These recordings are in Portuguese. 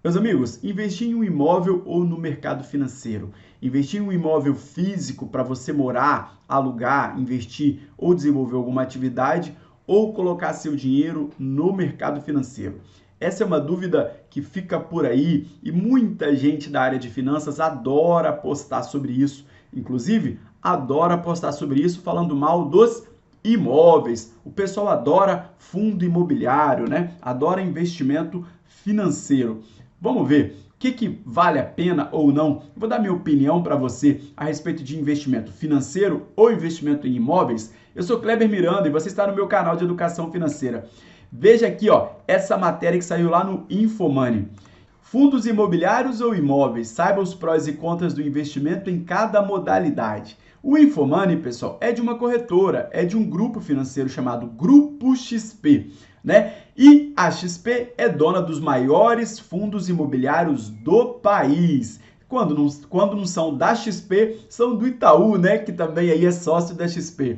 Meus amigos, investir em um imóvel ou no mercado financeiro? Investir em um imóvel físico para você morar, alugar, investir ou desenvolver alguma atividade ou colocar seu dinheiro no mercado financeiro? Essa é uma dúvida que fica por aí e muita gente da área de finanças adora postar sobre isso. Inclusive, adora postar sobre isso falando mal dos imóveis. O pessoal adora fundo imobiliário, né? Adora investimento financeiro. Vamos ver o que vale a pena ou não. Vou dar minha opinião para você a respeito de investimento financeiro ou investimento em imóveis. Eu sou Kleber Miranda e você está no meu canal de educação financeira. Veja aqui, ó, essa matéria que saiu lá no Infomoney. Fundos imobiliários ou imóveis? Saiba os prós e contras do investimento em cada modalidade. O Infomoney, pessoal, é de uma corretora, é de um grupo financeiro chamado Grupo XP, né? E a XP é dona dos maiores fundos imobiliários do país. Quando não são da XP, são do Itaú, né? Que também aí é sócio da XP.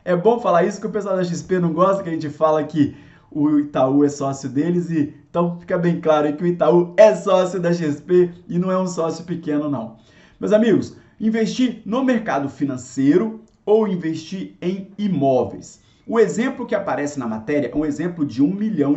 É bom falar isso, que o pessoal da XP não gosta que a gente fala que o Itaú é sócio deles, e então fica bem claro aí que o Itaú é sócio da XP e não é um sócio pequeno, não. Meus amigos, investir no mercado financeiro ou investir em imóveis? O exemplo que aparece na matéria é um exemplo de R$1 milhão.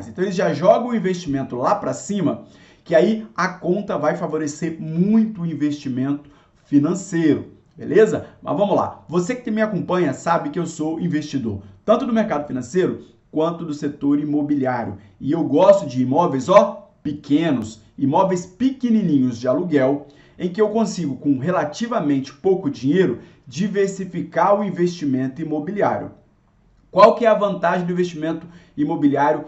Então eles já jogam o investimento lá para cima, que aí a conta vai favorecer muito o investimento financeiro, beleza? Mas vamos lá. Você que me acompanha sabe que eu sou investidor, tanto do mercado financeiro quanto do setor imobiliário. E eu gosto de imóveis, ó, pequenos, imóveis pequenininhos de aluguel, em que eu consigo, com relativamente pouco dinheiro, diversificar o investimento imobiliário. Qual que é a vantagem do investimento imobiliário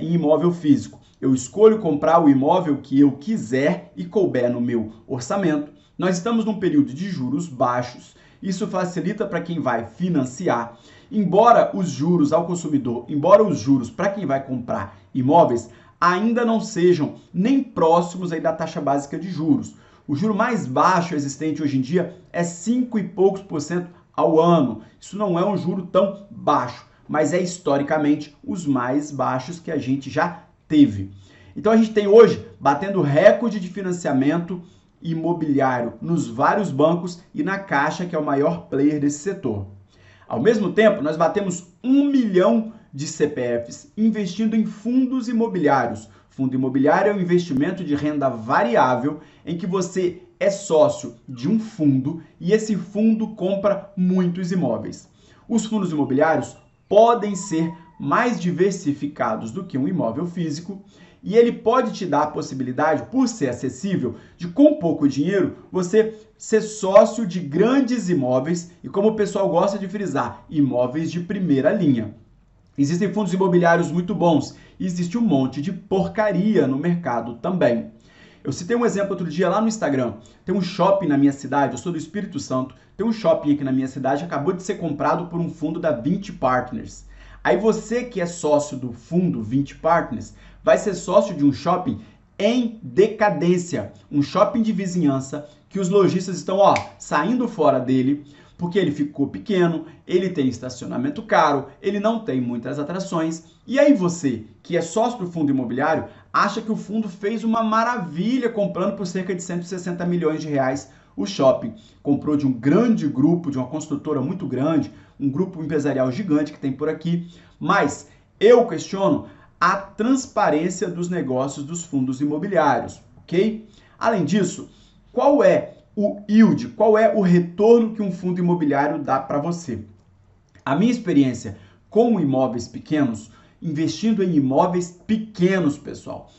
em imóvel físico? Eu escolho comprar o imóvel que eu quiser e couber no meu orçamento. Nós estamos num período de juros baixos. Isso facilita para quem vai financiar. Embora os juros ao consumidor, embora os juros para quem vai comprar imóveis ainda não sejam nem próximos aí da taxa básica de juros. O juro mais baixo existente hoje em dia é 5 e poucos por cento ao ano. Isso não é um juro tão baixo, mas é historicamente os mais baixos que a gente já teve. Então a gente tem hoje batendo recorde de financiamento imobiliário nos vários bancos e na Caixa, que é o maior player desse setor. Ao mesmo tempo, nós batemos 1 milhão de CPFs investindo em fundos imobiliários. Fundo imobiliário é um investimento de renda variável em que você é sócio de um fundo e esse fundo compra muitos imóveis. Os fundos imobiliários podem ser mais diversificados do que um imóvel físico e ele pode te dar a possibilidade, por ser acessível, de com pouco dinheiro você ser sócio de grandes imóveis e, como o pessoal gosta de frisar, imóveis de primeira linha. Existem fundos imobiliários muito bons e existe um monte de porcaria no mercado também. Eu citei um exemplo outro dia lá no Instagram. Tem um shopping na minha cidade, eu sou do Espírito Santo, tem um shopping aqui na minha cidade, acabou de ser comprado por um fundo da 20 Partners. Aí você que é sócio do fundo 20 Partners, vai ser sócio de um shopping em decadência, um shopping de vizinhança que os lojistas estão, ó, saindo fora dele, porque ele ficou pequeno, ele tem estacionamento caro, ele não tem muitas atrações. E aí você, que é sócio do fundo imobiliário, acha que o fundo fez uma maravilha comprando por cerca de 160 milhões de reais o shopping. Comprou de um grande grupo, de uma construtora muito grande, um grupo empresarial gigante que tem por aqui. Mas eu questiono a transparência dos negócios dos fundos imobiliários, ok? Além disso, qual é o yield, qual é o retorno que um fundo imobiliário dá para você? A minha experiência com imóveis pequenos, investindo em imóveis pequenos, pessoal.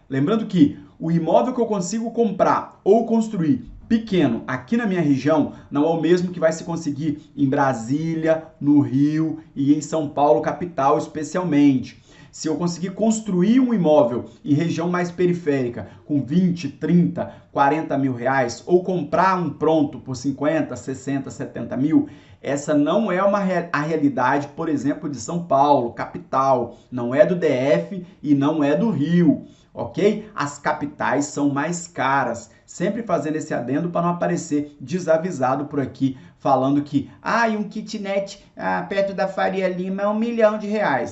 Lembrando que o imóvel que eu consigo comprar ou construir pequeno aqui na minha região não é o mesmo que vai se conseguir em Brasília, no Rio e em São Paulo, capital especialmente. Se eu conseguir construir um imóvel em região mais periférica com 20, 30, 40 mil reais ou comprar um pronto por 50, 60, 70 mil, essa não é a realidade, por exemplo, de São Paulo, capital, não é do DF e não é do Rio. ok? As capitais são mais caras. Sempre fazendo esse adendo para não aparecer desavisado por aqui, falando que, um kitnet perto da Faria Lima é R$1 milhão,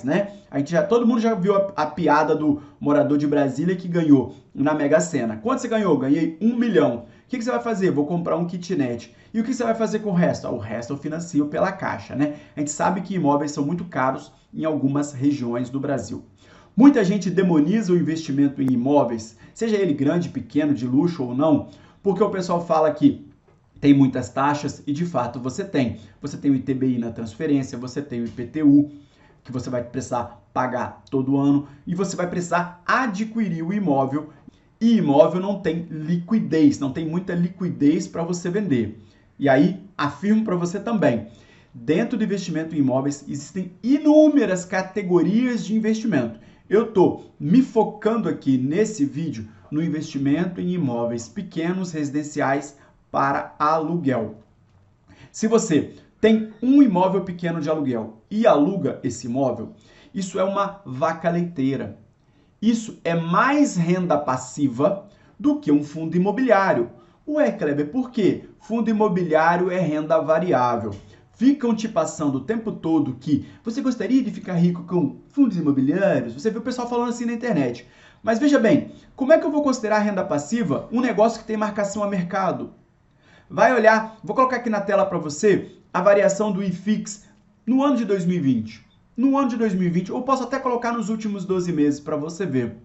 né? Todo mundo já viu a piada do morador de Brasília que ganhou na Mega Sena. Quanto você ganhou? Ganhei 1 milhão. O que você vai fazer? Vou comprar um kitnet. E o que você vai fazer com o resto? O resto eu financio pela Caixa, né? A gente sabe que imóveis são muito caros em algumas regiões do Brasil. Muita gente demoniza o investimento em imóveis, seja ele grande, pequeno, de luxo ou não, porque o pessoal fala que tem muitas taxas e de fato você tem. Você tem o ITBI na transferência, você tem o IPTU, que você vai precisar pagar todo ano, e você vai precisar adquirir o imóvel, e imóvel não tem liquidez, não tem muita liquidez para você vender. E aí, afirmo para você também, dentro do investimento em imóveis existem inúmeras categorias de investimento. Eu estou me focando aqui nesse vídeo no investimento em imóveis pequenos residenciais para aluguel. Se você tem um imóvel pequeno de aluguel e aluga esse imóvel, isso é uma vaca leiteira. Isso é mais renda passiva do que um fundo imobiliário. Ué, Kleber, por quê? Fundo imobiliário é renda variável. Ficam te passando o tempo todo que você gostaria de ficar rico com fundos imobiliários? Você vê o pessoal falando assim na internet. Mas veja bem, como é que eu vou considerar renda passiva um negócio que tem marcação a mercado? Vai olhar, vou colocar aqui na tela para você a variação do IFIX no ano de 2020. No ano de 2020, ou posso até colocar nos últimos 12 meses para você ver.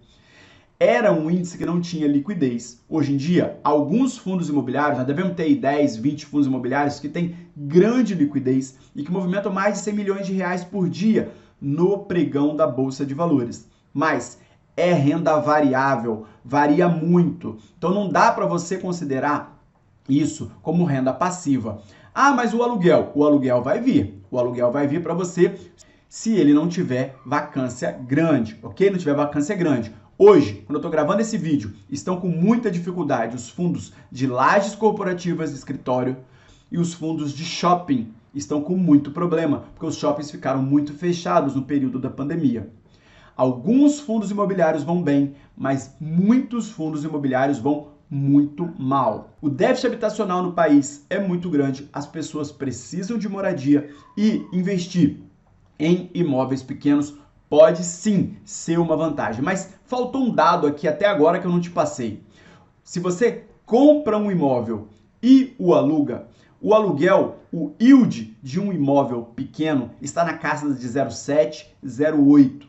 Era um índice que não tinha liquidez. Hoje em dia, alguns fundos imobiliários, nós devemos ter 10, 20 fundos imobiliários que têm grande liquidez e que movimentam mais de 100 milhões de reais por dia no pregão da Bolsa de Valores. Mas é renda variável, varia muito. Então não dá para você considerar isso como renda passiva. Mas o aluguel vai vir. O aluguel vai vir para você se ele não tiver vacância grande, ok? Não tiver vacância grande. Hoje, quando eu estou gravando esse vídeo, estão com muita dificuldade os fundos de lajes corporativas de escritório e os fundos de shopping estão com muito problema, porque os shoppings ficaram muito fechados no período da pandemia. Alguns fundos imobiliários vão bem, mas muitos fundos imobiliários vão muito mal. O déficit habitacional no país é muito grande, as pessoas precisam de moradia e investir em imóveis pequenos pode sim ser uma vantagem, mas faltou um dado aqui até agora que eu não te passei. Se você compra um imóvel e o aluga, o aluguel, o yield de um imóvel pequeno está na casa de 0,7, 0,8.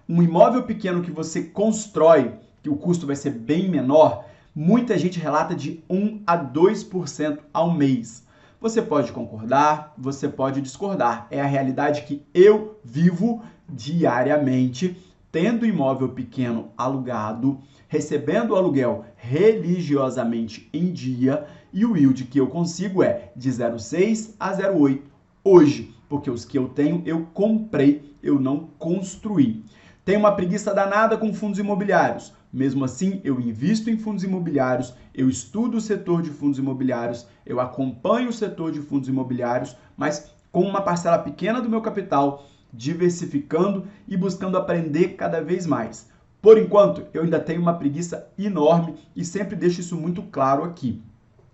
Um imóvel pequeno que você constrói, que o custo vai ser bem menor, muita gente relata de 1 a 2% ao mês. Você pode concordar, você pode discordar. É a realidade que eu vivo diariamente, tendo imóvel pequeno alugado, recebendo o aluguel religiosamente em dia, e o yield que eu consigo é de 0,6 a 0,8 hoje, porque os que eu tenho eu comprei, eu não construí. Tenho uma preguiça danada com fundos imobiliários. Mesmo assim, eu invisto em fundos imobiliários, eu estudo o setor de fundos imobiliários, eu acompanho o setor de fundos imobiliários, mas com uma parcela pequena do meu capital, diversificando e buscando aprender cada vez mais. Por enquanto, eu ainda tenho uma preguiça enorme e sempre deixo isso muito claro aqui.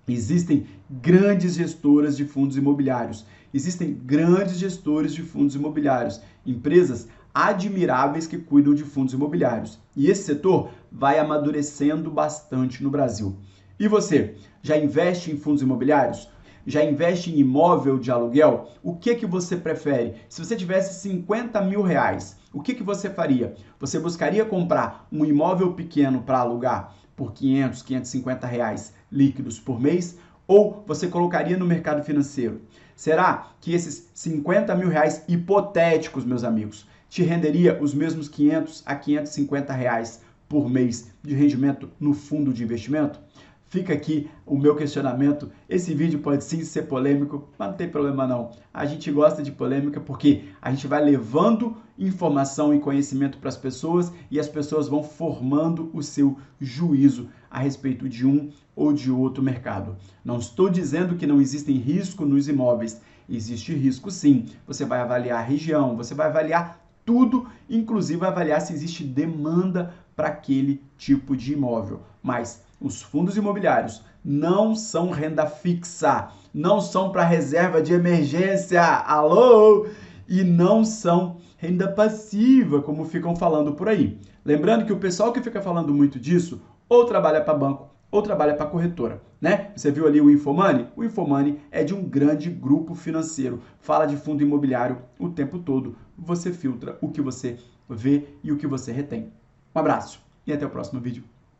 Existem grandes gestoras de fundos imobiliários, existem grandes gestores de fundos imobiliários, empresas admiráveis que cuidam de fundos imobiliários. E esse setor vai amadurecendo bastante no Brasil. E você, já investe em fundos imobiliários? Já investe em imóvel de aluguel? O que você prefere? Se você tivesse 50 mil reais, o que você faria? Você buscaria comprar um imóvel pequeno para alugar por 500, 550 reais líquidos por mês? Ou você colocaria no mercado financeiro? Será que esses 50 mil reais hipotéticos, meus amigos, te renderia os mesmos 500 a 550 reais por mês de rendimento no fundo de investimento? Fica aqui o meu questionamento. Esse vídeo pode sim ser polêmico, mas não tem problema não. A gente gosta de polêmica porque a gente vai levando informação e conhecimento para as pessoas e as pessoas vão formando o seu juízo a respeito de um ou de outro mercado. Não estou dizendo que não existem riscos nos imóveis. Existe risco sim. Você vai avaliar a região, você vai avaliar tudo, inclusive vai avaliar se existe demanda para aquele tipo de imóvel. Mas os fundos imobiliários não são renda fixa, não são para reserva de emergência, alô? E não são renda passiva, como ficam falando por aí. Lembrando que o pessoal que fica falando muito disso, ou trabalha para banco, ou trabalha para corretora, né? Você viu ali o Infomoney? O Infomoney é de um grande grupo financeiro, fala de fundo imobiliário o tempo todo. Você filtra o que você vê e o que você retém. Um abraço e até o próximo vídeo.